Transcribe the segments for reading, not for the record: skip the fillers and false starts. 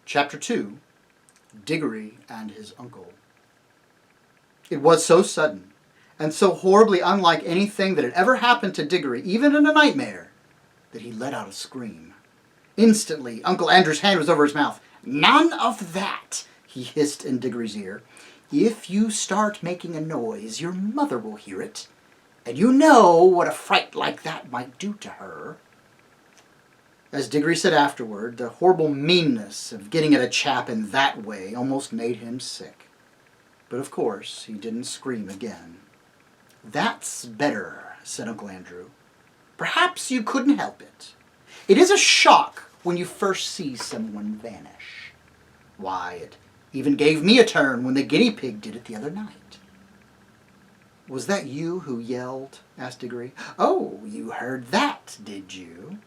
Chapter 2, Diggory and his Uncle. It was so sudden, and so horribly unlike anything that had ever happened to Diggory, even in a nightmare, that he let out a scream. Instantly, Uncle Andrew's hand was over his mouth. "None of that," he hissed in Diggory's ear. "If you start making a noise, your mother will hear it, and you know what a fright like that might do to her." As Diggory said afterward, the horrible meanness of getting at a chap in that way almost made him sick. But of course, he didn't scream again. "That's better," said Uncle Andrew. "Perhaps you couldn't help it. It is a shock when you first see someone vanish. Why, it even gave me a turn when the guinea pig did it the other night." "Was that you who yelled?" asked Diggory. "Oh, you heard that, did you?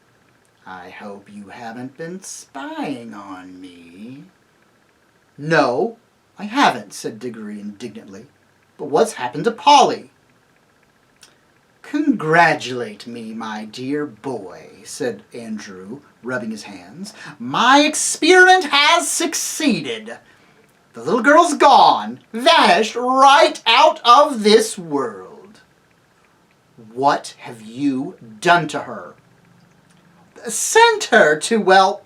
I hope you haven't been spying on me." "No, I haven't," said Diggory indignantly. "But what's happened to Polly?" "Congratulate me, my dear boy," said Andrew, rubbing his hands. "My experiment has succeeded. The little girl's gone, vanished right out of this world." "What have you done to her?" "Sent her to, well,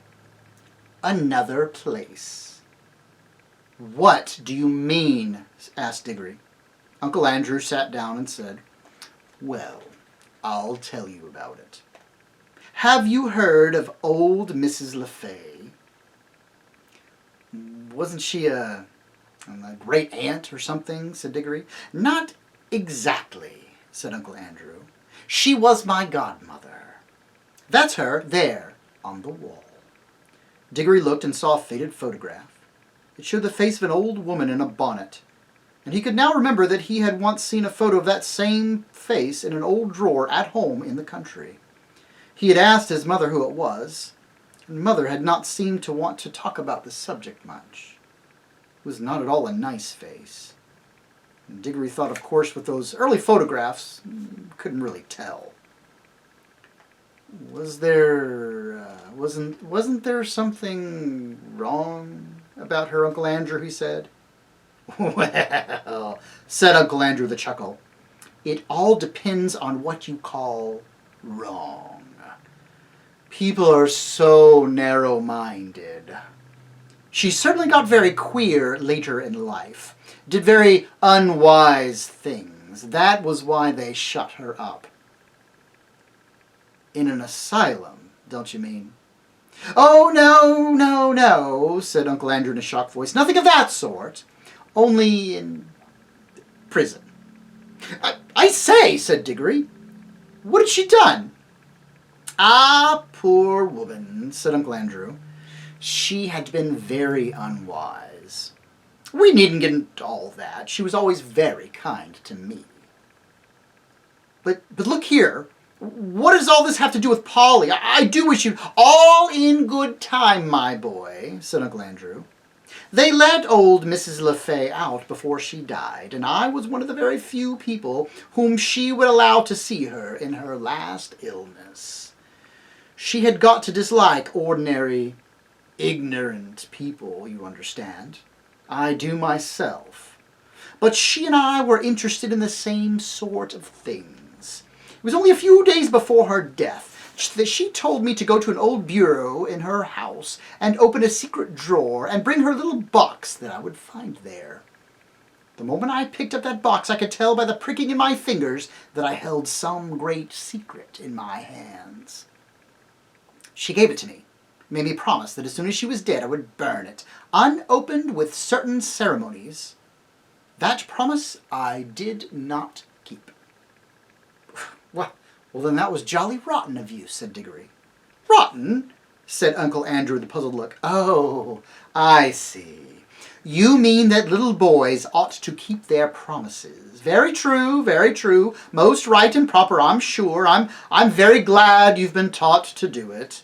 another place." "What do you mean?" asked Diggory. Uncle Andrew sat down and said, "Well, I'll tell you about it. Have you heard of old Mrs. LeFay?" "Wasn't she a great aunt or something?" said Diggory. "Not exactly," said Uncle Andrew. "She was my godmother. That's her, there, on the wall." Diggory looked and saw a faded photograph. It showed the face of an old woman in a bonnet, and he could now remember that he had once seen a photo of that same face in an old drawer at home in the country. He had asked his mother who it was, and Mother had not seemed to want to talk about the subject much. It was not at all a nice face. And Diggory thought, of course, with those early photographs, couldn't really tell. Wasn't there something wrong about her, Uncle Andrew?" he said. "Well," said Uncle Andrew with a chuckle, "it all depends on what you call wrong. People are so narrow-minded. She certainly got very queer later in life, did very unwise things. That was why they shut her up." "In an asylum, don't you mean?" "Oh, no, said Uncle Andrew in a shocked voice. "Nothing of that sort. Only in prison." I say," said Diggory, "what had she done?" "Ah, poor woman," said Uncle Andrew. "She had been very unwise. We needn't get into all that. She was always very kind to me." But look here. What does all this have to do with Polly? I do wish you'd—" "All in good time, my boy," said Uncle Andrew. "They let old Mrs. LeFay out before she died, and I was one of the very few people whom she would allow to see her in her last illness. She had got to dislike ordinary, ignorant people, you understand. I do myself. But she and I were interested in the same sort of things. It was only a few days before her death that she told me to go to an old bureau in her house and open a secret drawer and bring her a little box that I would find there. The moment I picked up that box, I could tell by the pricking in my fingers that I held some great secret in my hands. She gave it to me, made me promise that as soon as she was dead I would burn it, unopened with certain ceremonies. That promise I did not keep." Well, then that was jolly rotten of you," said Diggory. "Rotten?" said Uncle Andrew with a puzzled look. "Oh, I see. You mean that little boys ought to keep their promises. Very true, very true. Most right and proper, I'm sure. I'm very glad you've been taught to do it.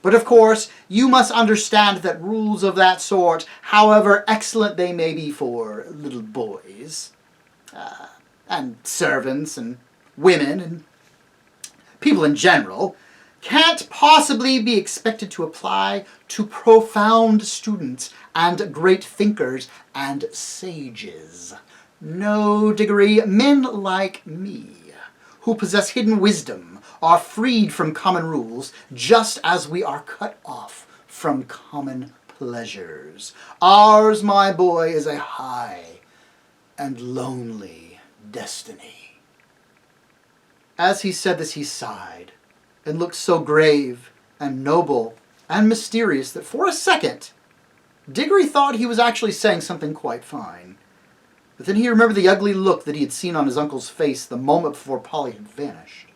But of course, you must understand that rules of that sort, however excellent they may be for little boys, and servants and women and people in general, can't possibly be expected to apply to profound students and great thinkers and sages. No, Diggory, men like me, who possess hidden wisdom, are freed from common rules, just as we are cut off from common pleasures. Ours, my boy, is a high and lonely destiny. As he said this, he sighed, and looked so grave and noble and mysterious that for a second, Diggory thought he was actually saying something quite fine. But then he remembered the ugly look that he had seen on his uncle's face the moment before Polly had vanished.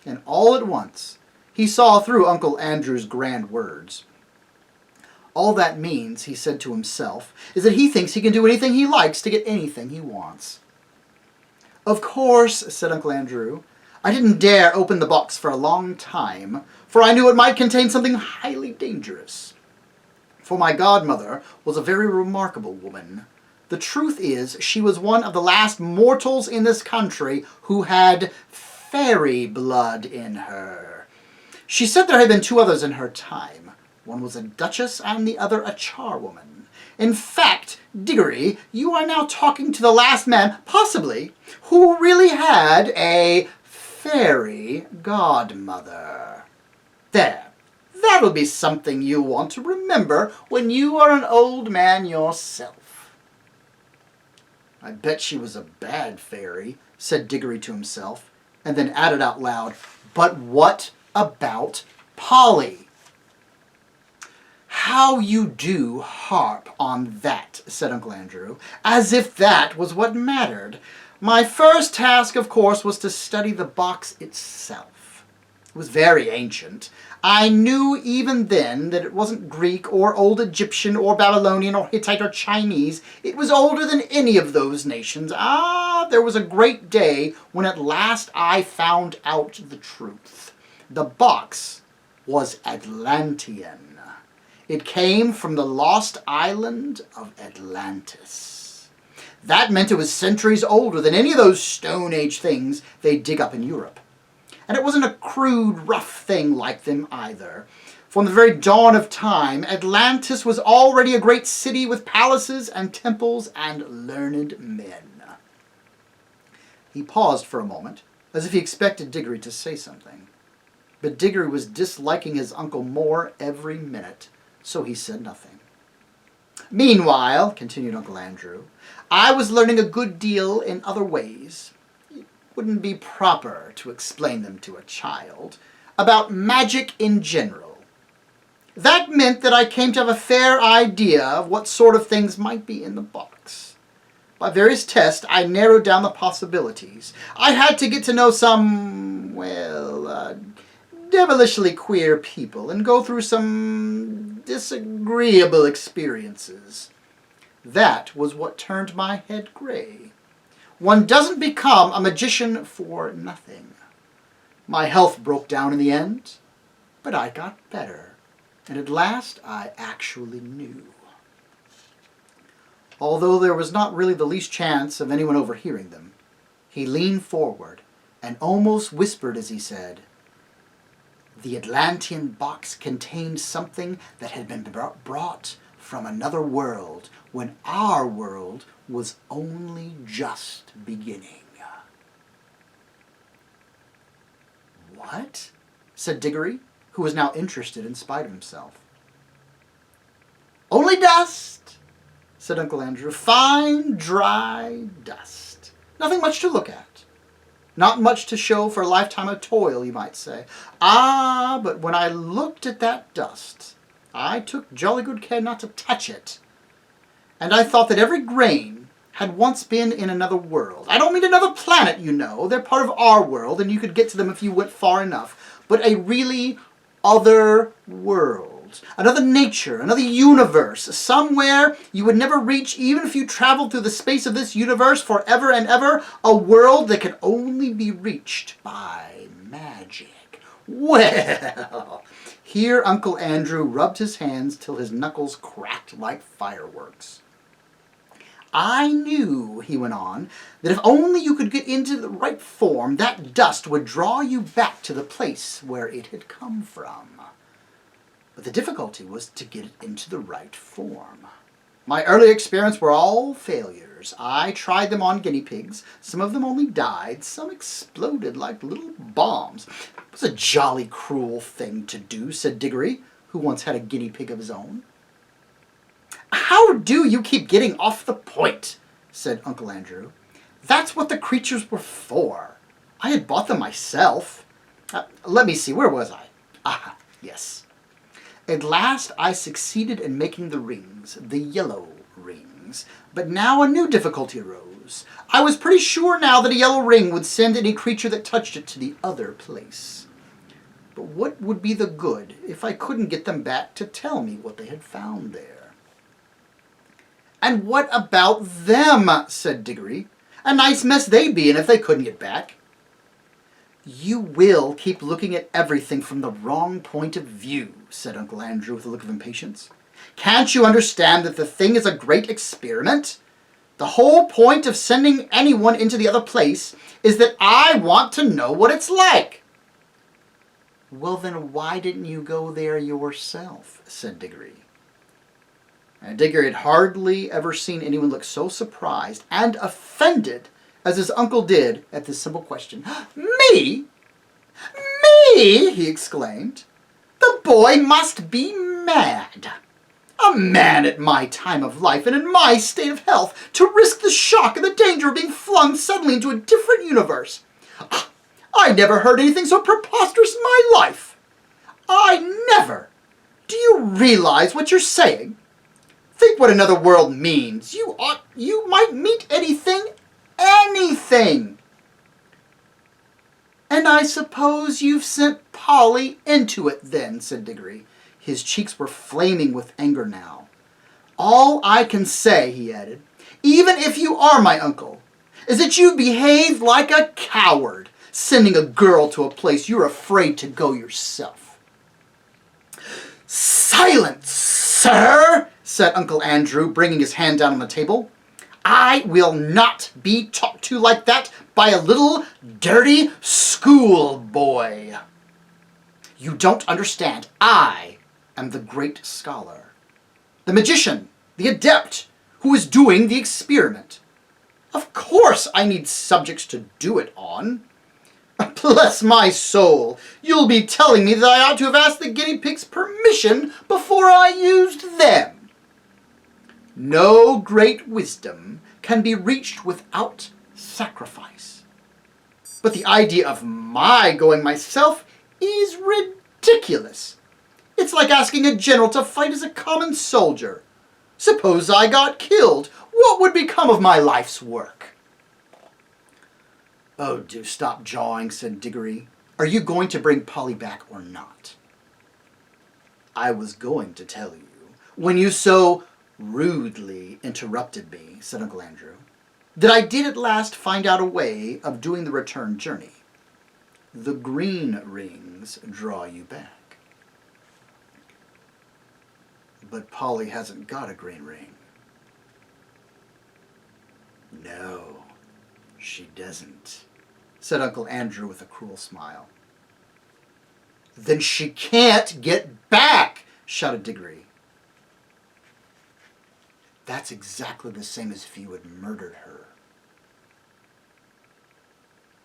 And all at once, he saw through Uncle Andrew's grand words. All that means, he said to himself, is that he thinks he can do anything he likes to get anything he wants. Of course, said Uncle Andrew, I didn't dare open the box for a long time, for I knew it might contain something highly dangerous. For my godmother was a very remarkable woman. The truth is, she was one of the last mortals in this country who had fairy blood in her. She said there had been two others in her time. One was a duchess and the other a charwoman. In fact, Diggory, you are now talking to the last man, possibly, who really had a fairy godmother. There, that'll be something you want to remember when you are an old man yourself. I bet she was a bad fairy, said Diggory to himself, and then added out loud, but what about Polly? How you do harp on that, said Uncle Andrew, as if that was what mattered. My first task, of course, was to study the box itself. It was very ancient. I knew even then that it wasn't Greek or Old Egyptian or Babylonian or Hittite or Chinese. It was older than any of those nations. There was a great day when at last I found out the truth. The box was Atlantean. It came from the lost island of Atlantis. That meant it was centuries older than any of those Stone Age things they dig up in Europe. And it wasn't a crude, rough thing like them either. From the very dawn of time, Atlantis was already a great city with palaces and temples and learned men. He paused for a moment, as if he expected Diggory to say something. But Diggory was disliking his uncle more every minute, so he said nothing. Meanwhile, continued Uncle Andrew, I was learning a good deal in other ways. Wouldn't be proper to explain them to a child, about magic in general. That meant that I came to have a fair idea of what sort of things might be in the box. By various tests, I narrowed down the possibilities. I had to get to know some, devilishly queer people and go through some disagreeable experiences. That was what turned my head gray. One doesn't become a magician for nothing. My health broke down in the end, but I got better, and at last I actually knew. Although there was not really the least chance of anyone overhearing them, he leaned forward and almost whispered as he said, the Atlantean box contained something that had been brought from another world when our world was only just beginning. What? Said Diggory, who was now interested in spite of himself. Only dust, said Uncle Andrew. Fine, dry dust. Nothing much to look at. Not much to show for a lifetime of toil, you might say. But when I looked at that dust, I took jolly good care not to touch it. And I thought that every grain had once been in another world. I don't mean another planet, you know. They're part of our world, and you could get to them if you went far enough. But a really other world. Another nature, another universe. Somewhere you would never reach, even if you traveled through the space of this universe forever and ever. A world that can only be reached by magic. Well, here Uncle Andrew rubbed his hands till his knuckles cracked like fireworks. I knew, he went on, that if only you could get into the right form, that dust would draw you back to the place where it had come from. But the difficulty was to get it into the right form. My early experiments were all failures. I tried them on guinea pigs. Some of them only died. Some exploded like little bombs. It was a jolly cruel thing to do, said Diggory, who once had a guinea pig of his own. How do you keep getting off the point? Said Uncle Andrew. That's what the creatures were for. I had bought them myself. Let me see, where was I? Ah, yes. At last I succeeded in making the rings, the yellow rings. But now a new difficulty arose. I was pretty sure now that a yellow ring would send any creature that touched it to the other place. But what would be the good if I couldn't get them back to tell me what they had found there? And what about them? Said Diggory. A nice mess they'd be in if they couldn't get back. You will keep looking at everything from the wrong point of view, said Uncle Andrew with a look of impatience. Can't you understand that the thing is a great experiment? The whole point of sending anyone into the other place is that I want to know what it's like. Well, then why didn't you go there yourself? Said Diggory. And Diggory had hardly ever seen anyone look so surprised and offended as his uncle did at this simple question. Me? Me? He exclaimed. The boy must be mad. A man at my time of life and in my state of health to risk the shock and the danger of being flung suddenly into a different universe. I never heard anything so preposterous in my life. I never. Do you realize what you're saying? Think what another world means. You might meet anything. And I suppose you've sent Polly into it then, said Diggory. His cheeks were flaming with anger now. All I can say, he added, even if you are my uncle, is that you behaved like a coward, sending a girl to a place you're afraid to go yourself. Silence, sir, said Uncle Andrew, bringing his hand down on the table. I will not be talked to like that by a little dirty schoolboy. You don't understand. I am the great scholar, the magician, the adept, who is doing the experiment. Of course I need subjects to do it on. Bless my soul, you'll be telling me that I ought to have asked the guinea pigs permission before I used them. No great wisdom can be reached without sacrifice. But the idea of my going myself is ridiculous. It's like asking a general to fight as a common soldier. Suppose I got killed. What would become of my life's work? Oh, do stop jawing, said Diggory. Are you going to bring Polly back or not? I was going to tell you, when you so rudely interrupted me, said Uncle Andrew, that I did at last find out a way of doing the return journey. The green rings draw you back. But Polly hasn't got a green ring. No, she doesn't, said Uncle Andrew with a cruel smile. Then she can't get back, shouted Diggory. That's exactly the same as if you had murdered her.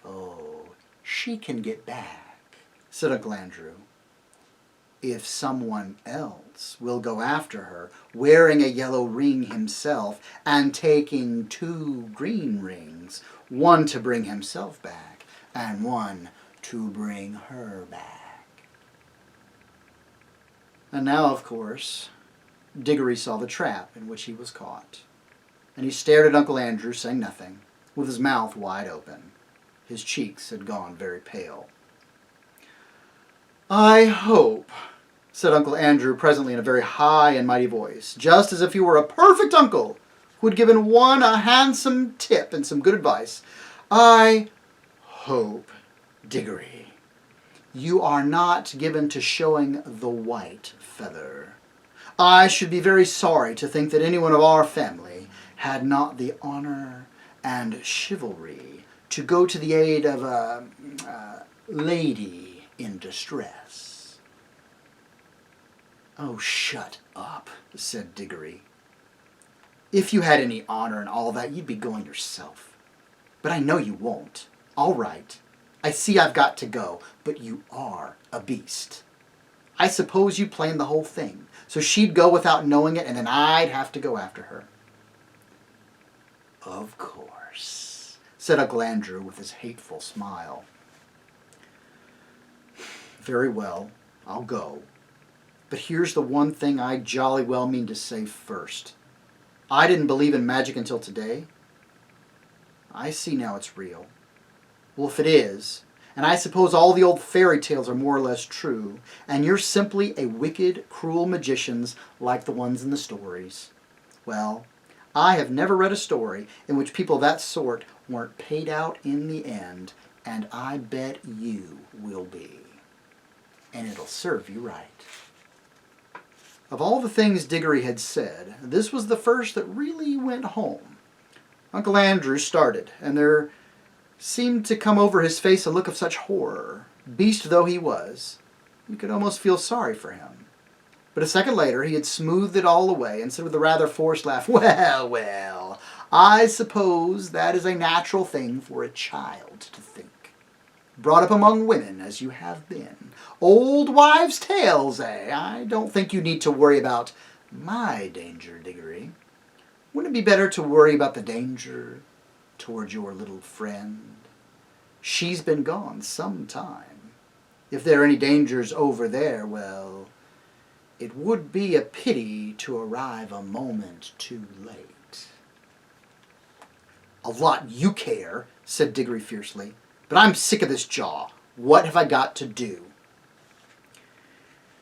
Oh, she can get back, said Uncle Andrew, if someone else will go after her, wearing a yellow ring himself and taking 2 green rings, one to bring himself back and one to bring her back. And now, of course, Diggory saw the trap in which he was caught, and he stared at Uncle Andrew, saying nothing, with his mouth wide open. His cheeks had gone very pale. I hope, said Uncle Andrew presently in a very high and mighty voice, just as if he were a perfect uncle who had given one a handsome tip and some good advice, I hope, Diggory, you are not given to showing the white feather. I should be very sorry to think that anyone of our family had not the honor and chivalry to go to the aid of a lady in distress. Oh, shut up, said Diggory. If you had any honor and all that, you'd be going yourself. But I know you won't. All right. I see I've got to go, but you are a beast. I suppose you planned the whole thing, so she'd go without knowing it, and then I'd have to go after her. Of course, said Uncle Andrew with his hateful smile. Very well, I'll go. But here's the one thing I jolly well mean to say first. I didn't believe in magic until today. I see now it's real. Well, if it is, and I suppose all the old fairy tales are more or less true, and you're simply a wicked, cruel magicians like the ones in the stories, well, I have never read a story in which people of that sort weren't paid out in the end, and I bet you will be. And it'll serve you right. Of all the things Diggory had said, this was the first that really went home. Uncle Andrew started, and there seemed to come over his face a look of such horror. Beast though he was, you could almost feel sorry for him. But a second later he had smoothed it all away and said with a rather forced laugh, Well, well, I suppose that is a natural thing for a child to think. Brought up among women, as you have been. Old wives' tales, eh? I don't think you need to worry about my danger, Diggory. Wouldn't it be better to worry about the danger toward your little friend? She's been gone some time. If there are any dangers over there, well, it would be a pity to arrive a moment too late. A lot you care, said Diggory fiercely. But I'm sick of this jaw. What have I got to do?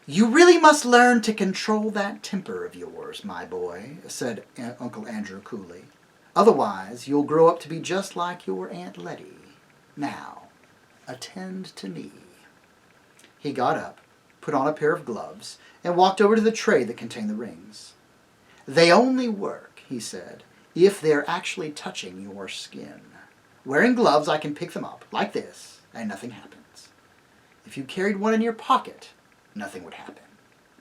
You really must learn to control that temper of yours, my boy, said Uncle Andrew coolly. Otherwise, you'll grow up to be just like your Aunt Letty. Now, attend to me. He got up, put on a pair of gloves, and walked over to the tray that contained the rings. They only work, he said, if they're actually touching your skin. Wearing gloves, I can pick them up, like this, and nothing happens. If you carried one in your pocket, nothing would happen.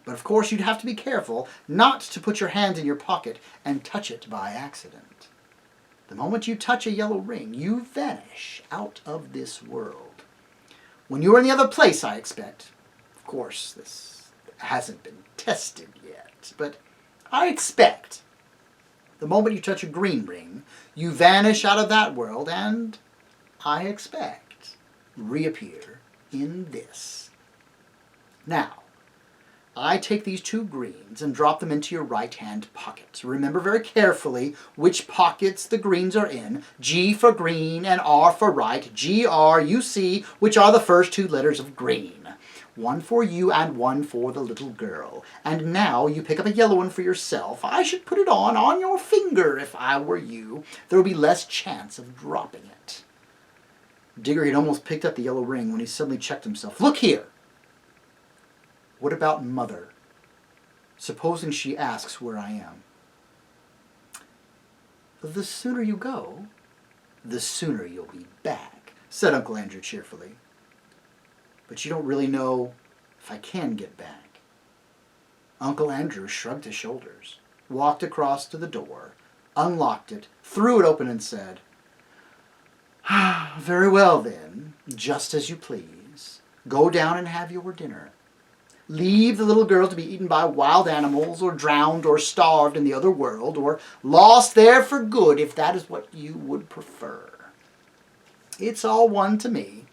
But of course you'd have to be careful not to put your hand in your pocket and touch it by accident. The moment you touch a yellow ring, you vanish out of this world. When you're in the other place, I expect. Of course, this hasn't been tested yet, but I expect. The moment you touch a green ring, you vanish out of that world and, I expect, reappear in this. Now, I take these 2 greens and drop them into your right-hand pocket. Remember very carefully which pockets the greens are in. G for green and R for right. G-R, you see, which are the first 2 letters of green. One for you and one for the little girl. And now you pick up a yellow one for yourself. I should put it on your finger if I were you. There will be less chance of dropping it. Diggory had almost picked up the yellow ring when he suddenly checked himself. Look here! What about Mother? Supposing she asks where I am. The sooner you go, the sooner you'll be back, said Uncle Andrew cheerfully. But you don't really know if I can get back. Uncle Andrew shrugged his shoulders, walked across to the door, unlocked it, threw it open and said, Very well then, just as you please. Go down and have your dinner. Leave the little girl to be eaten by wild animals, or drowned, or starved in the other world, or lost there for good, if that is what you would prefer. It's all one to me.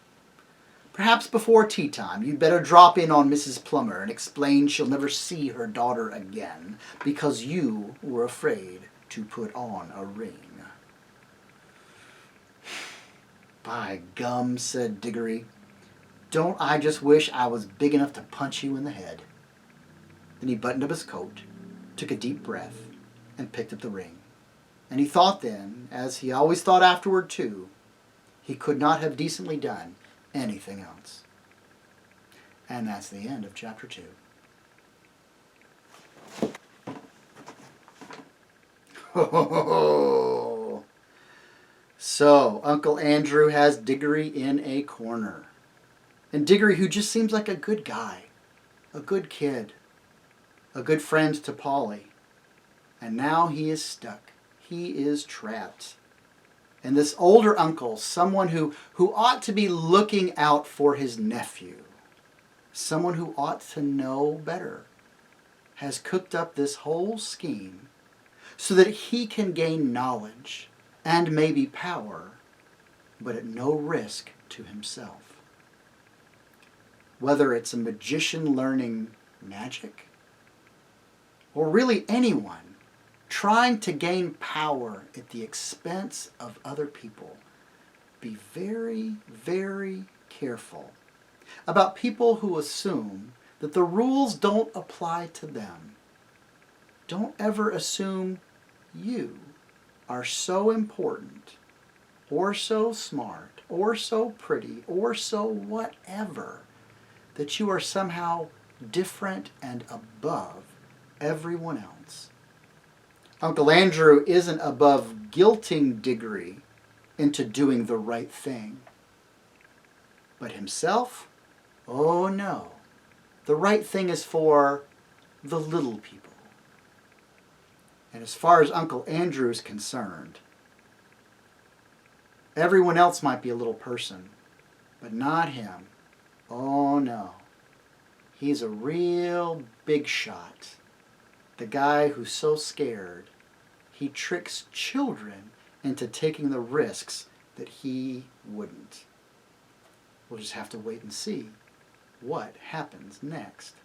Perhaps before tea time you'd better drop in on Mrs. Plummer and explain she'll never see her daughter again because you were afraid to put on a ring. By gum, said Diggory, don't I just wish I was big enough to punch you in the head. Then he buttoned up his coat, took a deep breath, and picked up the ring. And he thought then, as he always thought afterward too, he could not have decently done anything else. And that's the end of chapter 2. So, Uncle Andrew has Diggory in a corner. And Diggory, who just seems like a good guy, a good kid, a good friend to Polly. And now he is stuck. He is trapped. And this older uncle, someone who ought to be looking out for his nephew, someone who ought to know better, has cooked up this whole scheme so that he can gain knowledge and maybe power, but at no risk to himself. Whether it's a magician learning magic, or really anyone trying to gain power at the expense of other people, be very, very careful about people who assume that the rules don't apply to them. Don't ever assume you are so important, or so smart, or so pretty, or so whatever, that you are somehow different and above everyone else. Uncle Andrew isn't above guilting Diggory into doing the right thing. But himself? Oh no. The right thing is for the little people. And as far as Uncle Andrew is concerned, everyone else might be a little person, but not him. Oh no. He's a real big shot. The guy who's so scared, he tricks children into taking the risks that he wouldn't. We'll just have to wait and see what happens next.